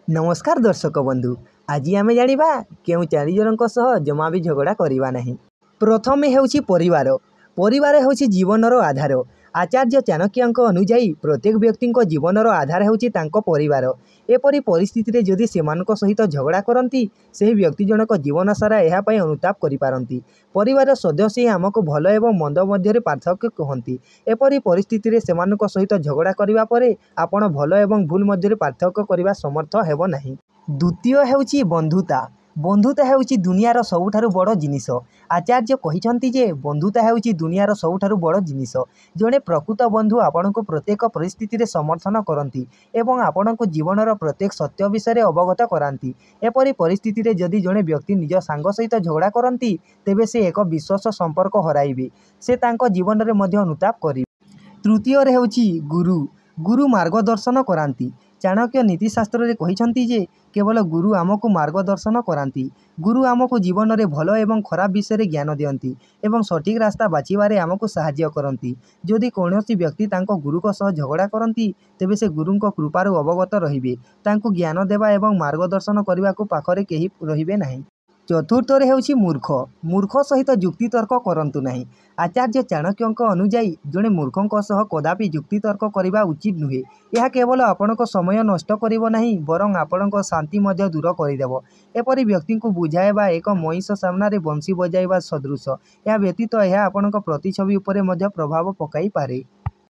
नमस्कार दर्शक बंधु। आज आम जाना क्यों चार जन जमा भी झगड़ा करवा ना। प्रथम हेउछि परिवार। परिवार हेउछि जीवनर आधार। आचार्य चाणक्य अनुजाई प्रत्येक व्यक्ति जीवनर आधार हेउछि तांको परिवार। एपरी परिस्थिति जदि सेमानक सहित झगड़ा करती से व्यक्ति जनक जीवन सारा यह अनुताप करिपारंती। परिवार सदस्य आमको भल एवं मंद मध्य पार्थक्य कहती। एपरी परिस्थिति सेमानक सहित झगड़ा करिबा परे आपण भल एवं भूल मध्य पार्थक्य करने समर्थ हेब नाही। द्वितीय हेउछि बंधुता। बंधुता हेउछि दुनियार सबुठारु बड़ जिनिस। आचार्य कहिसंती जे बंधुता हेउछि दुनियार सबुठारु बड़ जिनिस। जड़े प्रकृत बंधु आपणको प्रत्येक परिस्थिति रे समर्थन करती एवं आपणको जीवनर प्रत्येक सत्य विषय अवगत कराती। एपरी परिस्थिति रे जदि जड़े व्यक्ति निज सांग सहित झगड़ा करती तेबे से एक विश्वास संपर्क हराइबे। से तांको जीवन रे मध्य अनुताप करिबे। तृतीय हेउछि गुरु। गुरु मार्गदर्शन कराती। चाणक्य नीतिशास्त्र में कहिसंती जे केवल गुरु आमको मार्गदर्शन कराती। गुरु आमको जीवन में भल एवं खराब विषय ज्ञान दियंती एवं सठिक रास्ता बाछिबारे आमको सहाय्य करती। जदि कौनसी व्यक्ति तांको गुरु को सह झगड़ा करती तेबे से गुरु कृपारु अवगत रहिबे। तांको ज्ञान देवा एवं मार्गदर्शन करने को पाखरे केही रहिबे नाही। चतुर्थ हेउछि मूर्ख। मूर्ख सहित जुक्ति तर्क करंतु नाही। आचार्य चाणक्य अनुजाई जड़े मूर्खों सह कदापि जुक्ति तर्क करने उचित नुहे। यह केवल आपणक समय नष्ट करिवो नाही बरं आपणक शांति मध्य दूर करदेव। एपरी व्यक्ति को बुझाइबा एक महिष सामना रे बंशी बजाइबा सदृश। यह व्यतीत यह आपणक प्रतिछवि उपरे मध्य प्रभाव पकाई पारे।